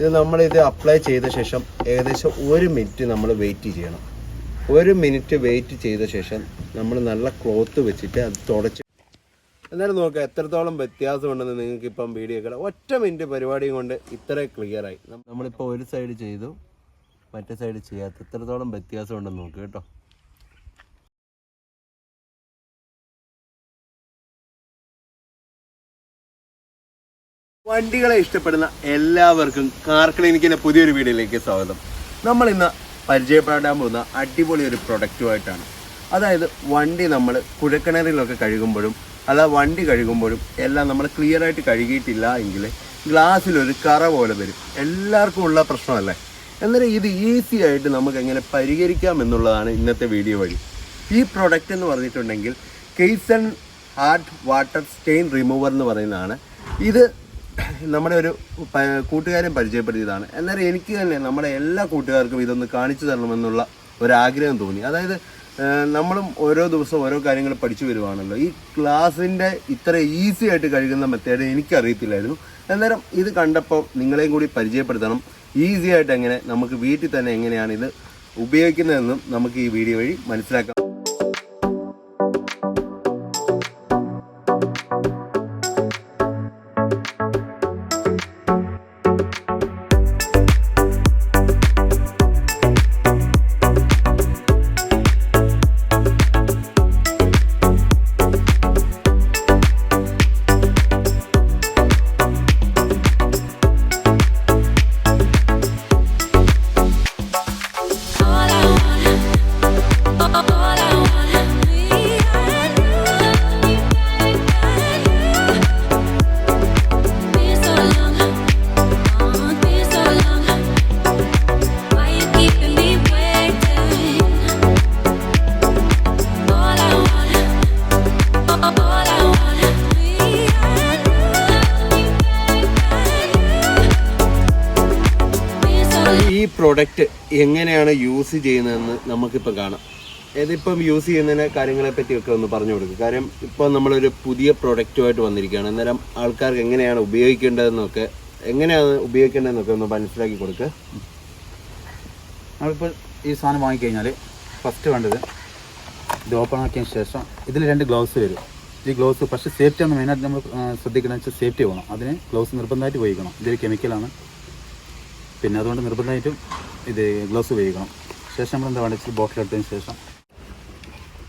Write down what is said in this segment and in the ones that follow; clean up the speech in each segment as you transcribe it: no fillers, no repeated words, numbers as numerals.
ഇത് നമ്മൾ ഇത് അപ്ലൈ ചെയ്ത ശേഷം ഏകദേശം 1 മിനിറ്റ് നമ്മൾ വെയിറ്റ് ചെയ്യണം. 1 മിനിറ്റ് വെയിറ്റ് ചെയ്ത ശേഷം നമ്മൾ നല്ല ക്ലോത്ത് വെച്ചിട്ട് അത് തുടച്ച് എന്നാലും നോക്കുക എത്രത്തോളം വ്യത്യാസമുണ്ടെന്ന് നിങ്ങൾക്ക് ഇപ്പം വീഡിയോ കാണാം. 1 മിനിറ്റ് പരിപാടിയും കൊണ്ട് ഇത്ര ക്ലിയർ ആയി. നമ്മളിപ്പോൾ ഒരു സൈഡ് ചെയ്തു, മറ്റേ സൈഡ് ചെയ്യാത്ത എത്രത്തോളം വ്യത്യാസം ഉണ്ടെന്ന് നോക്കുക കേട്ടോ. വണ്ടികളെ ഇഷ്ടപ്പെടുന്ന എല്ലാവർക്കും കാർ ക്ലിനിക്കിന്റെ പുതിയൊരു വീഡിയോയിലേക്ക് സ്വാഗതം. നമ്മൾ ഇന്ന് പരിചയപ്പെടാൻ പോകുന്ന അടിപൊളി ഒരു പ്രൊഡക്റ്റുമായിട്ടാണ്. അതായത് വണ്ടി നമ്മൾ കുഴക്കിണറിലൊക്കെ കഴുകുമ്പോഴും അല്ല വണ്ടി കഴുകുമ്പോഴും എല്ലാം നമ്മൾ ക്ലിയർ ആയിട്ട് കഴുകിയിട്ടില്ല എങ്കിൽ ഗ്ലാസ്സിലൊരു കറ പോലെ വരും. എല്ലാവർക്കും ഉള്ള പ്രശ്നമല്ലേ. എന്നാലും ഇത് ഈസി ആയിട്ട് നമുക്ക് എങ്ങനെ പരിഹരിക്കാം എന്നുള്ളതാണ് ഇന്നത്തെ വീഡിയോ വഴി. ഈ പ്രൊഡക്റ്റ് എന്ന് പറഞ്ഞിട്ടുണ്ടെങ്കിൽ കേസൺ ഹാർഡ് വാട്ടർ സ്റ്റെയിൻ റിമൂവർ എന്ന് പറയുന്നതാണ്. ഇത് നമ്മുടെ ഒരു കൂട്ടുകാരൻ പരിചയപ്പെടുത്തിയതാണ്. എന്നാലും എനിക്ക് തന്നെ നമ്മുടെ എല്ലാ കൂട്ടുകാർക്കും ഇതൊന്ന് കാണിച്ചു തരണമെന്നുള്ള ഒരാഗ്രഹം തോന്നി. അതായത് നമ്മളും ഓരോ ദിവസവും ഓരോ കാര്യങ്ങൾ പഠിച്ചു വരുവാണല്ലോ. ഈ ഗ്ലാസിൻ്റെ ഇത്ര ഈസി ആയിട്ട് കഴുകുന്ന മെത്തേഡ് എനിക്കറിയത്തില്ലായിരുന്നു. അന്നേരം ഇത് കണ്ടപ്പോൾ നിങ്ങളെയും കൂടി പരിചയപ്പെടുത്തണം. ഈസി ആയിട്ട് എങ്ങനെ നമുക്ക് വീട്ടിൽ തന്നെ എങ്ങനെയാണ് ഇത് ഉപയോഗിക്കുന്നതെന്നും നമുക്ക് ഈ വീഡിയോ വഴി മനസ്സിലാക്കാം. ഈ പ്രൊഡക്റ്റ് എങ്ങനെയാണ് യൂസ് ചെയ്യുന്നതെന്ന് നമുക്കിപ്പോൾ കാണാം. ഇതിപ്പം യൂസ് ചെയ്യുന്നതിനെ കാര്യങ്ങളെ പറ്റിയൊക്കെ ഒന്ന് പറഞ്ഞു കൊടുക്കും. കാര്യം ഇപ്പോൾ നമ്മളൊരു പുതിയ പ്രൊഡക്റ്റുമായിട്ട് വന്നിരിക്കുകയാണ്. അന്നേരം ആൾക്കാർക്ക് എങ്ങനെയാണ് ഉപയോഗിക്കേണ്ടതെന്നൊക്കെ ഒന്ന് മനസ്സിലാക്കി കൊടുക്കുക. നമ്മളിപ്പോൾ ഈ സാധനം വാങ്ങിക്കഴിഞ്ഞാൽ ഫസ്റ്റ് വേണ്ടത് ഇത് ഓപ്പൺ ആക്കിയതിന് ശേഷം ഇതിൽ 2 ഗ്ലൗസ് വരും. ഈ ഗ്ലൗസ് പക്ഷേ സേഫ്റ്റി ആണ് മെയിനായിട്ട് നമ്മൾ ശ്രദ്ധിക്കണം. വെച്ചാൽ സേഫ്റ്റി വേണം. അതിന് ഗ്ലൗസ് നിർബന്ധമായിട്ട് ഉപയോഗിക്കണം. ഇതൊരു കെമിക്കലാണ്, പിന്നെ അതുകൊണ്ട് നിർബന്ധമായിട്ടും ഇത് ഗ്ലൗസ് ഉപയോഗിക്കണം. ശേഷം നമ്മൾ എന്താ വേണ്ടത് ബോട്ടിൽ എടുത്തതിന് ശേഷം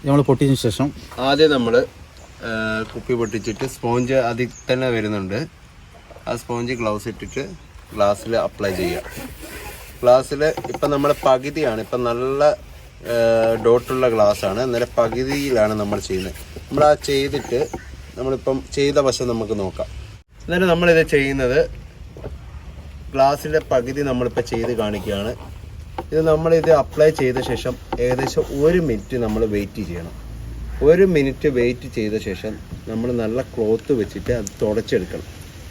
നമ്മൾ പൊട്ടിയതിന് ശേഷം ആദ്യം നമ്മൾ കുപ്പി പൊട്ടിച്ചിട്ട് സ്പോഞ്ച് അതിൽ തന്നെ വരുന്നുണ്ട്. ആ സ്പോഞ്ച് ഗ്ലൗസ് ഇട്ടിട്ട് ഗ്ലാസ്സിൽ അപ്ലൈ ചെയ്യുക. ഗ്ലാസ്സിൽ ഇപ്പം നമ്മൾ പകുതിയാണ്, ഇപ്പം നല്ല ഡോട്ടുള്ള ഗ്ലാസ്സാണ്. അന്നേരം പകുതിയിലാണ് നമ്മൾ ചെയ്യുന്നത്. നമ്മൾ ആ ചെയ്തിട്ട് നമ്മളിപ്പം ചെയ്ത വശം നമുക്ക് നോക്കാം. അന്നേരം നമ്മളിത് ചെയ്യുന്നത് ഗ്ലാസിൻ്റെ പകുതി നമ്മളിപ്പോൾ ചെയ്ത് കാണിക്കുകയാണ്. ഇത് നമ്മളിത് അപ്ലൈ ചെയ്ത ശേഷം ഏകദേശം 1 മിനിറ്റ് നമ്മൾ വെയിറ്റ് ചെയ്യണം. 1 മിനിറ്റ് വെയിറ്റ് ചെയ്ത ശേഷം നമ്മൾ നല്ല ക്ലോത്ത് വെച്ചിട്ട് അത് തുടച്ചെടുക്കണം.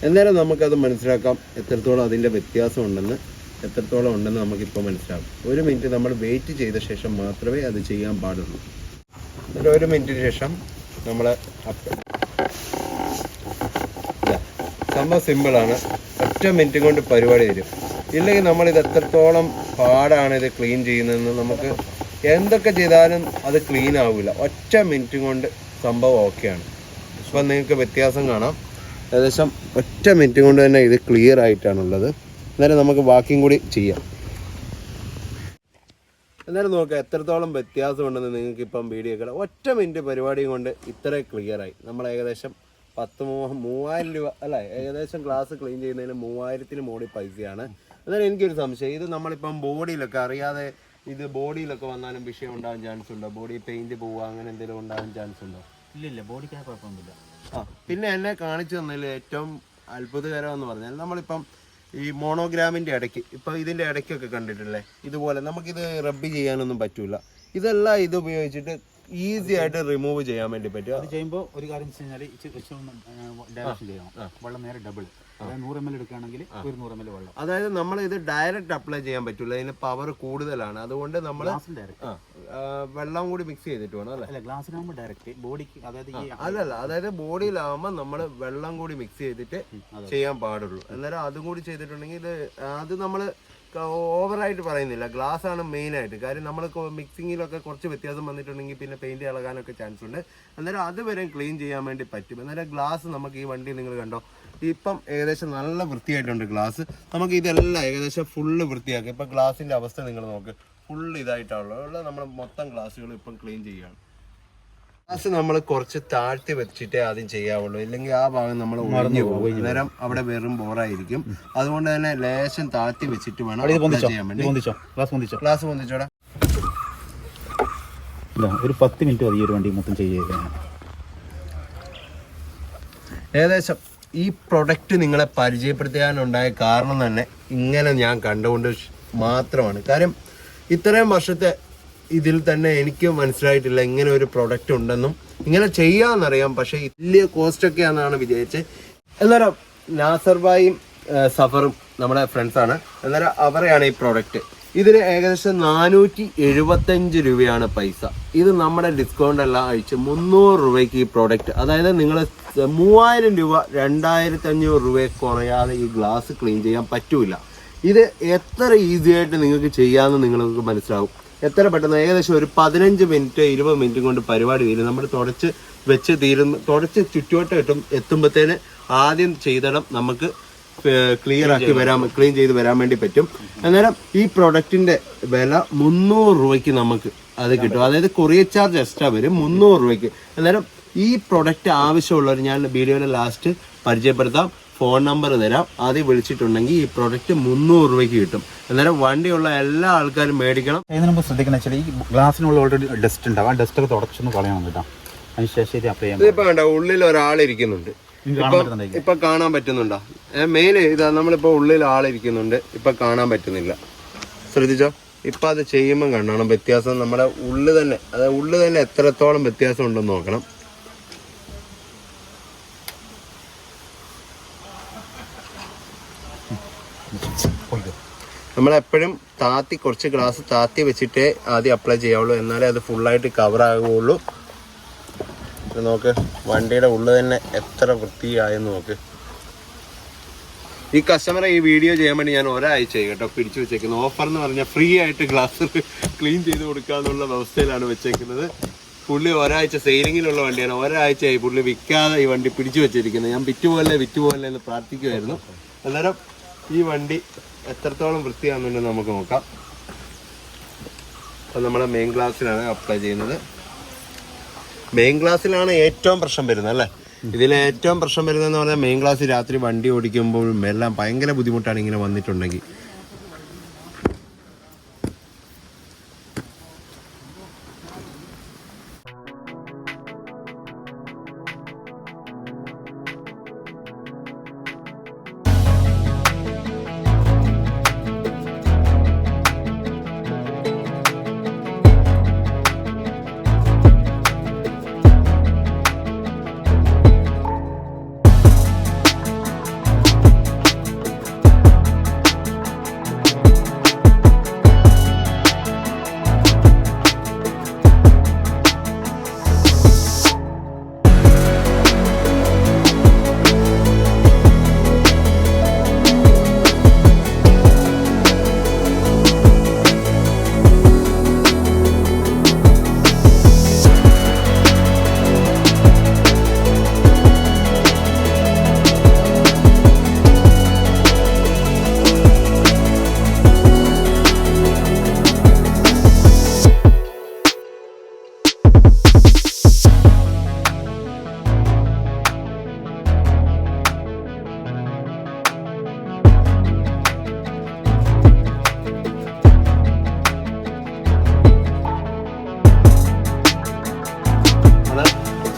എന്നാലും നമുക്കത് മനസ്സിലാക്കാം എത്രത്തോളം അതിൻ്റെ വ്യത്യാസം ഉണ്ടെന്ന് നമുക്കിപ്പോൾ മനസ്സിലാകും. 1 മിനിറ്റ് നമ്മൾ വെയിറ്റ് ചെയ്ത ശേഷം മാത്രമേ അത് ചെയ്യാൻ പാടുള്ളൂ. എന്നിട്ട് 1 മിനിറ്റിന് ശേഷം നമ്മൾ സംഭവം സിമ്പിളാണ്. 1 മിനിറ്റ് കൊണ്ട് പരിപാടി തരും. ഇല്ലെങ്കിൽ നമ്മളിത് എത്രത്തോളം പാടാണ് ഇത് ക്ലീൻ ചെയ്യുന്നതെന്ന് നമുക്ക് എന്തൊക്കെ ചെയ്താലും അത് ക്ലീൻ ആവില്ല. 1 മിനിറ്റ് കൊണ്ട് സംഭവം ഓക്കെയാണ്. ഇപ്പം നിങ്ങൾക്ക് വ്യത്യാസം കാണാം. ഏകദേശം 1 മിനിറ്റ് കൊണ്ട് തന്നെ ഇത് ക്ലിയർ ആയിട്ടാണുള്ളത്. എന്നാലും നമുക്ക് ബാക്കിയും കൂടി ചെയ്യാം. എന്നാലും നോക്കുക എത്രത്തോളം വ്യത്യാസമുണ്ടെന്ന് നിങ്ങൾക്ക് ഇപ്പം വീഡിയോ കാണാം. 1 മിനിറ്റ് പരിപാടിയും കൊണ്ട് ഇത്ര ക്ലിയർ ആയി. നമ്മൾ ഏകദേശം 3000 രൂപ അല്ല, ഏകദേശം ഗ്ലാസ് ക്ലീൻ ചെയ്യുന്നതിന് 3000-ന് മുകളിൽ പൈസയാണ്. എന്നാലും എനിക്കൊരു സംശയം, ഇത് നമ്മളിപ്പം ബോഡിയിലൊക്കെ അറിയാതെ ഇത് ബോഡിയിലൊക്കെ വന്നാലും വിഷയം ഉണ്ടാകാൻ ചാൻസ് ഉണ്ടോ? ബോഡി പെയിൻറ്റ് പോവുക അങ്ങനെ എന്തെങ്കിലും ഉണ്ടാകാൻ ചാൻസ് ഉണ്ടോ? ഇല്ല, ബോഡിക്ക് കുഴപ്പമൊന്നുമില്ല. പിന്നെ എന്നെ കാണിച്ചു തന്നതിൽ ഏറ്റവും അത്ഭുതകരമെന്ന് പറഞ്ഞാൽ നമ്മളിപ്പം ഈ മോണോഗ്രാമിൻ്റെ ഇടയ്ക്ക് ഇപ്പം ഇതിൻ്റെ ഇടയ്ക്കൊക്കെ കണ്ടിട്ടില്ലേ, ഇതുപോലെ നമുക്കിത് റബ്ബ് ചെയ്യാനൊന്നും പറ്റില്ല. ഇതെല്ലാം ഇത് ഉപയോഗിച്ചിട്ട് ഈസി ആയിട്ട് റിമൂവ് ചെയ്യാൻ വേണ്ടി പറ്റും. അത് ചെയ്യുമ്പോൾ ഒരു കാര്യം വെച്ച് കഴിഞ്ഞാൽ ഡയറക്ഷൻ ചെയ്യണം. വെള്ളം നേരെ ഡബിൾ, അതായത് 100 ml എടുക്കുകയാണെങ്കിൽ 100 ml വെള്ളം. അതായത് നമ്മൾ ഇത് ഡയറക്റ്റ് അപ്ലൈ ചെയ്യാൻ പറ്റില്ല, ഇതിന് പവർ കൂടുതലാണ്. അതുകൊണ്ട് നമ്മൾ വെള്ളം കൂടി മിക്സ് ചെയ്തിട്ട് വേണം അല്ലേ? അല്ല, ഗ്ലാസ്സിലാകുമ്പോൾ ഡയറക്റ്റ് ബോഡിക്ക്, അതായത് ഈ അല്ലല്ല, അതായത് ബോഡിയിലാവുമ്പോൾ നമ്മൾ വെള്ളം കൂടി മിക്സ് ചെയ്തിട്ട് ചെയ്യാൻ പാടുള്ളൂ. അന്നേരം അതും കൂടി ചെയ്തിട്ടുണ്ടെങ്കിൽ അത് നമ്മൾ ഓവറായിട്ട് പറയുന്നില്ല, ഗ്ലാസ് ആണ് മെയിൻ ആയിട്ട്. കാര്യം നമ്മൾ മിക്സിങ്ങിലൊക്കെ കുറച്ച് വ്യത്യാസം വന്നിട്ടുണ്ടെങ്കിൽ പിന്നെ പെയിന്റ് ഇളകാനൊക്കെ ചാൻസ് ഉണ്ട്. അന്നേരം അതുവരെ ക്ലീൻ ചെയ്യാൻ വേണ്ടി പറ്റും. അന്നേരം ഗ്ലാസ് നമുക്ക് ഈ വണ്ടി നിങ്ങൾ കണ്ടോ, ഇപ്പം ഏകദേശം നല്ല വൃത്തിയായിട്ടുണ്ട് ഗ്ലാസ്. നമുക്ക് ഇതെല്ലാം ഏകദേശം ഫുള്ള് വൃത്തിയാക്കി. ഇപ്പം ഗ്ലാസിൻ്റെ അവസ്ഥ നിങ്ങൾ നോക്ക്, ഫുള്ള് ഇതായിട്ടാണുള്ളത്. നമ്മൾ മൊത്തം ഗ്ലാസ്സുകൾ ഇപ്പം ക്ലീൻ ചെയ്യുകയാണ്. ഗ്ലാസ് നമ്മൾ കുറച്ച് താഴ്ത്തി വെച്ചിട്ടേ ആദ്യം ചെയ്യാവുള്ളൂ, ഇല്ലെങ്കിൽ ആ ഭാഗം നമ്മൾ ഒഴിഞ്ഞു പോകും. അന്നേരം അവിടെ വെറും ബോറായിരിക്കും. അതുകൊണ്ട് തന്നെ ലേശം താഴ്ത്തി വെച്ചിട്ട് വേണം ചെയ്യാൻ വേണ്ടി. ഗ്ലാസ് പൊന്തിച്ചോടാ. ഒരു 10 മിനിറ്റ് ഈ ഒരു വണ്ടി മൊത്തം ചെയ്യുകയാണ്. ഏകദേശം ഈ പ്രൊഡക്റ്റ് നിങ്ങളെ പരിചയപ്പെടുത്താനുണ്ടായ കാരണം തന്നെ ഇങ്ങനെ ഞാൻ കണ്ടുകൊണ്ട് മാത്രമാണ്. കാര്യം ഇത്രയും വർഷത്തെ ഇതിൽ തന്നെ എനിക്ക് മനസ്സിലായിട്ടില്ല ഇങ്ങനെ ഒരു പ്രൊഡക്റ്റ് ഉണ്ടെന്നും ഇങ്ങനെ ചെയ്യാമെന്നറിയാം. പക്ഷേ വലിയ കോസ്റ്റ് ഒക്കെയാണെന്നാണ് വിചാരിച്ചത്. അന്നേരം നാസർ ഭായും സഫറും നമ്മുടെ ഫ്രണ്ട്സാണ്. അന്നേരം അവരെയാണ് ഈ പ്രൊഡക്റ്റ്. ഇതിന് ഏകദേശം 475 രൂപയാണ് പൈസ. ഇത് നമ്മുടെ ഡിസ്കൗണ്ട് എല്ലാം അഴിച്ച് 300 രൂപയ്ക്ക് ഈ പ്രോഡക്റ്റ്, അതായത് നിങ്ങൾ 3000 രൂപ 2500 രൂപയെ കുറയാതെ ഈ ഗ്ലാസ് ക്ലീൻ ചെയ്യാൻ പറ്റൂല. ഇത് എത്ര ഈസി ആയിട്ട് നിങ്ങൾക്ക് ചെയ്യാമെന്ന് നിങ്ങൾക്ക് മനസ്സിലാവും. എത്ര പെട്ടെന്ന്, ഏകദേശം ഒരു 15 മിനിറ്റ് 20 മിനിറ്റ് കൊണ്ട് പരിപാടി തീരും. നമ്മൾ തുടച്ച് വെച്ച് തുടച്ച് ചുറ്റുവട്ടം എത്തുമ്പോഴത്തേന് ആദ്യം ചെയ്തിടം നമുക്ക് ക്ലീൻ ചെയ്ത് വരാൻ വേണ്ടി പറ്റും. അന്നേരം ഈ പ്രൊഡക്റ്റിന്റെ വില 300 രൂപയ്ക്ക് നമുക്ക് അത് കിട്ടും. അതായത് കൊറിയർ ചാർജ് എക്സ്ട്രാ വരും 300 രൂപയ്ക്ക്. അന്നേരം ഈ പ്രൊഡക്റ്റ് ആവശ്യമുള്ളവർ ഞാൻ വീഡിയോയുടെ ലാസ്റ്റ് പരിചയപ്പെടുത്താം, ഫോൺ നമ്പർ തരാം. ആദ്യം വിളിച്ചിട്ടുണ്ടെങ്കിൽ ഈ പ്രൊഡക്റ്റ് 300 രൂപയ്ക്ക് കിട്ടും. അന്നേരം വണ്ടിയുള്ള എല്ലാ ആൾക്കാരും മേടിക്കണം. ഇതിന് മുമ്പ് ശ്രദ്ധിക്കണം വെച്ചാൽ ഈ ഗ്ലാസ്സിനുള്ള ഓൾറെഡി ഡസ്റ്റ് ഉണ്ടാവും. ആ ഡസ്റ്റൊക്കെ തുടച്ചൊന്ന് കളയണം കേട്ടോ. അതിനുശേഷം ഇത് അപ്ലൈ ചെയ്യാം. ഇതിപ്പോ കണ്ടോ, ഉള്ളിൽ ഒരാളിരിക്കുന്നുണ്ട്. ഇപ്പൊ കാണാൻ പറ്റുന്നുണ്ടോ? മെയിൻ ഇതാ, നമ്മളിപ്പോ ഉള്ളിൽ ആളിരിക്കുന്നുണ്ട്, ഇപ്പൊ കാണാൻ പറ്റുന്നില്ല. ശ്രദ്ധിച്ചോ, ഇപ്പൊ അത് ചെയ്യുമ്പോൾ കാണണം വ്യത്യാസം. നമ്മുടെ ഉള്ളിൽ തന്നെ, അതായത് ഉള്ളിൽ തന്നെ എത്രത്തോളം വ്യത്യാസം ഉണ്ടെന്ന് നോക്കണം. നമ്മളെപ്പോഴും കുറച്ച് ഗ്ലാസ് താത്തി വെച്ചിട്ടേ ആദ്യം അപ്ലൈ ചെയ്യാവുള്ളൂ, എന്നാലേ അത് ഫുള്ളായിട്ട് കവർ ആകുകയുള്ളൂ. നോക്ക്, വണ്ടിയുടെ ഉള്ളിൽ തന്നെ എത്ര വൃത്തിയായെന്ന് നോക്ക്. ഈ കസ്റ്റമറെ ഈ വീഡിയോ ചെയ്യാൻ വേണ്ടി ഞാൻ ഒരാഴ്ച കേട്ടോ പിടിച്ചു വെച്ചേക്കുന്നത്. ഓഫർ എന്ന് പറഞ്ഞാൽ ഫ്രീ ആയിട്ട് ഗ്ലാസ് ക്ലീൻ ചെയ്ത് കൊടുക്കാന്നുള്ള വ്യവസ്ഥയിലാണ് വെച്ചേക്കുന്നത്. പുള്ളി ഒരാഴ്ച സെയിലിങ്ങിലുള്ള വണ്ടിയാണ്, ഒരാഴ്ചയായി പുള്ളി വിൽക്കാതെ ഈ വണ്ടി പിടിച്ചു വെച്ചിരിക്കുന്നത്. ഞാൻ വിറ്റുപോലെ എന്ന് പ്രാർത്ഥിക്കുമായിരുന്നു. അന്നേരം ഈ വണ്ടി എത്രത്തോളം വൃത്തിയാണെന്നുണ്ടെന്ന് നമുക്ക് നോക്കാം. അപ്പം നമ്മുടെ മെയിൻ ഗ്ലാസ്സിലാണ് അപ്ലൈ ചെയ്യുന്നത്. മെയിൻ ഗ്ലാസ്സിലാണ് ഏറ്റവും പ്രശ്നം വരുന്നത് അല്ലേ? ഇതിൽ ഏറ്റവും പ്രശ്നം വരുന്നതെന്ന് പറഞ്ഞാൽ മെയിൻ ഗ്ലാസ് രാത്രി വണ്ടി ഓടിക്കുമ്പോഴും എല്ലാം ഭയങ്കര ബുദ്ധിമുട്ടാണ് ഇങ്ങനെ വന്നിട്ടുണ്ടെങ്കിൽ.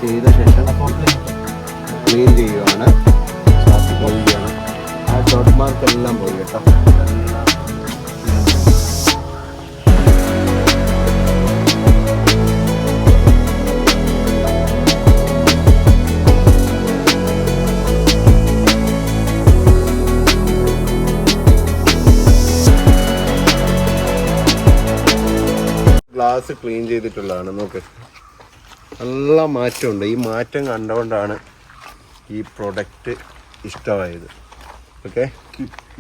ചെയ്ത ശേഷം ക്ലീൻ ചെയ്യുകയാണ്. ആ ഡോട്ട് മാർക്ക് എല്ലാം പോയി കേട്ടോ. ഗ്ലാസ് ക്ലീൻ ചെയ്തിട്ടുള്ളതാണ്. നോക്ക്, നല്ല മാറ്റമുണ്ട്. ഈ മാറ്റം കണ്ടുകൊണ്ടാണ് ഈ പ്രൊഡക്റ്റ് ഇഷ്ടമായത്. ഓക്കെ,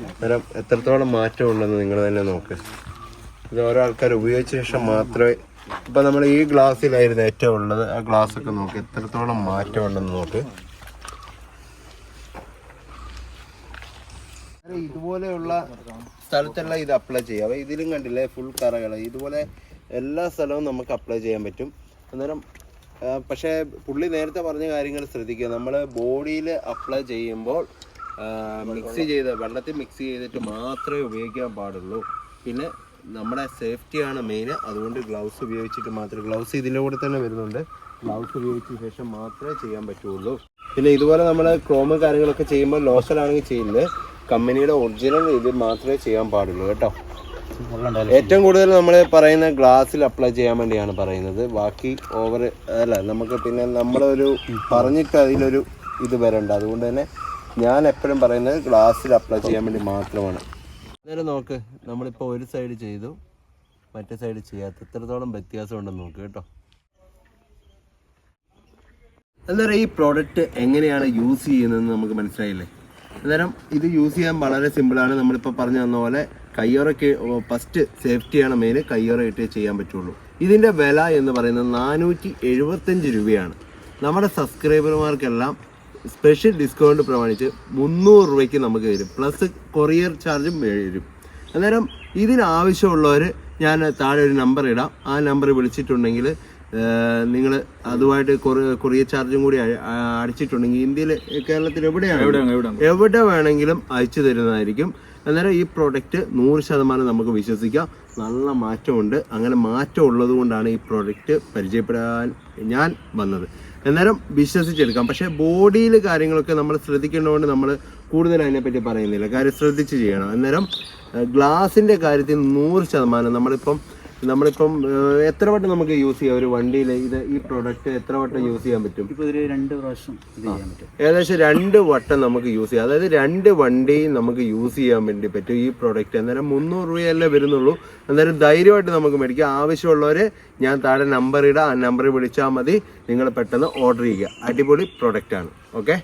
അന്നേരം എത്രത്തോളം മാറ്റം ഉണ്ടെന്ന് നിങ്ങൾ തന്നെ നോക്ക്. ഇത് ഓരോ ആൾക്കാർ ഉപയോഗിച്ച ശേഷം മാത്രമേ, ഇപ്പം നമ്മൾ ഈ ഗ്ലാസ്സിലായിരുന്നു ഏറ്റവും ഉള്ളത്, ആ ഗ്ലാസ്സൊക്കെ നോക്ക് എത്രത്തോളം മാറ്റം ഉണ്ടെന്ന് നോക്ക്. ഇതുപോലെയുള്ള സ്ഥലത്തെല്ലാം ഇത് അപ്ലൈ ചെയ്യാം. ഇതിലും കണ്ടില്ലേ ഫുൾ കറകൾ. ഇതുപോലെ എല്ലാ സ്ഥലവും നമുക്ക് അപ്ലൈ ചെയ്യാൻ പറ്റും. അന്നേരം പക്ഷേ പുള്ളി നേരത്തെ പറഞ്ഞ കാര്യങ്ങൾ ശ്രദ്ധിക്കുക. നമ്മൾ ബോഡിയിൽ അപ്ലൈ ചെയ്യുമ്പോൾ വെള്ളത്തിൽ മിക്സ് ചെയ്തിട്ട് മാത്രമേ ഉപയോഗിക്കാൻ പാടുള്ളൂ. പിന്നെ നമ്മുടെ സേഫ്റ്റിയാണ് മെയിൻ. അതുകൊണ്ട് ഗ്ലൗസ് ഉപയോഗിച്ചിട്ട് മാത്രമേ, ഗ്ലൗസ് ഇതിൻ്റെ കൂടെ തന്നെ വരുന്നുണ്ട്, ഗ്ലൗസ് ഉപയോഗിച്ച ശേഷം മാത്രമേ ചെയ്യാൻ പറ്റുള്ളൂ. പിന്നെ ഇതുപോലെ നമ്മൾ ക്രോമ് കാര്യങ്ങളൊക്കെ ചെയ്യുമ്പോൾ ലോക്കലാണെങ്കിൽ ചെയ്യില്ല, കമ്പനിയുടെ ഒറിജിനൽ ഇത് മാത്രമേ ചെയ്യാൻ പാടുള്ളൂ കേട്ടോ. ഏറ്റവും കൂടുതൽ നമ്മൾ പറയുന്ന ഗ്ലാസ്സിൽ അപ്ലൈ ചെയ്യാൻ വേണ്ടിയാണ് പറയുന്നത്. ബാക്കി ഓവർ അല്ല, നമുക്ക് പിന്നെ നമ്മളൊരു പറഞ്ഞിട്ട് അതിലൊരു ഇത് വരണ്ട. അതുകൊണ്ട് തന്നെ ഞാൻ എപ്പോഴും പറയുന്നത് ഗ്ലാസ്സിൽ അപ്ലൈ ചെയ്യാൻ വേണ്ടി മാത്രമാണ്. അന്നേരം നോക്ക്, നമ്മളിപ്പോൾ ഒരു സൈഡ് ചെയ്തു, മറ്റേ സൈഡ് ചെയ്യാത്ത എത്രത്തോളം വ്യത്യാസം ഉണ്ടെന്ന് നോക്ക് കേട്ടോ. അന്നേരം ഈ പ്രോഡക്റ്റ് എങ്ങനെയാണ് യൂസ് ചെയ്യുന്നതെന്ന് നമുക്ക് മനസ്സിലായില്ലേ. അന്നേരം ഇത് യൂസ് ചെയ്യാൻ വളരെ സിമ്പിളാണ്. നമ്മളിപ്പോൾ പറഞ്ഞു തന്ന പോലെ കയ്യോറയ്ക്ക് ഫസ്റ്റ് സേഫ്റ്റിയാണ് മെയിൻ, കയ്യോറ ഇട്ടേ ചെയ്യാൻ പറ്റുള്ളൂ. ഇതിൻ്റെ വില എന്ന് പറയുന്നത് 475 രൂപയാണ്. നമ്മുടെ സബ്സ്ക്രൈബർമാർക്കെല്ലാം സ്പെഷ്യൽ ഡിസ്കൗണ്ട് പ്രമാണിച്ച് 300 രൂപയ്ക്ക് നമുക്ക് തരും, പ്ലസ് കൊറിയർ ചാർജും വരും. അന്നേരം ഇതിനാവശ്യമുള്ളവർ ഞാൻ താഴെ ഒരു നമ്പർ ഇടാം, ആ നമ്പർ വിളിച്ചിട്ടുണ്ടെങ്കിൽ നിങ്ങൾ അതുമായിട്ട് കൊറിയർ ചാർജും കൂടി അടിച്ചിട്ടുണ്ടെങ്കിൽ ഇന്ത്യയിൽ, കേരളത്തിൽ എവിടെ വേണമെങ്കിലും അയച്ചു തരുന്നതായിരിക്കും. അന്നേരം ഈ പ്രോഡക്റ്റ് 100% നമുക്ക് വിശ്വസിക്കാം. നല്ല മാറ്റമുണ്ട്. അങ്ങനെ മാറ്റം ഉള്ളത് കൊണ്ടാണ് ഈ പ്രോഡക്റ്റ് പരിചയപ്പെടാൻ ഞാൻ വന്നത്. അന്നേരം വിശ്വസിച്ചെടുക്കാം. പക്ഷേ ബോഡിയിൽ കാര്യങ്ങളൊക്കെ നമ്മൾ ശ്രദ്ധിക്കേണ്ടതുകൊണ്ട് നമ്മൾ കൂടുതൽ അതിനെപ്പറ്റി പറയുന്നില്ല. കാര്യം ശ്രദ്ധിച്ച് ചെയ്യണം. അന്നേരം ഗ്ലാസിൻ്റെ കാര്യത്തിൽ 100% നമ്മളിപ്പം എത്ര വട്ടം നമുക്ക് യൂസ് ചെയ്യാം ഒരു വണ്ടിയിൽ? ഈ പ്രോഡക്റ്റ് എത്ര വട്ടം യൂസ് ചെയ്യാൻ പറ്റും? ഇപ്പോൾ ഒരു 2 പ്രാവശ്യം ചെയ്യാൻ പറ്റും. ഏകദേശം 2 വട്ടം നമുക്ക് യൂസ് ചെയ്യാം. അതായത് 2 വണ്ടി നമുക്ക് യൂസ് ചെയ്യാൻ വേണ്ടി പറ്റും ഈ പ്രോഡക്റ്റ്. അന്നേരം 300 രൂപയല്ലേ വരുന്നുള്ളൂ. അന്നേരം ധൈര്യമായിട്ട് നമുക്ക് മേടിക്കാം. ആവശ്യമുള്ളവർ ഞാൻ താഴെ നമ്പർ ഇടാം, ആ നമ്പറിൽ വിളിച്ചാൽ മതി. നിങ്ങൾ പെട്ടെന്ന് ഓർഡർ ചെയ്യുക. അടിപൊളി പ്രോഡക്റ്റാണ്. ഓക്കെ.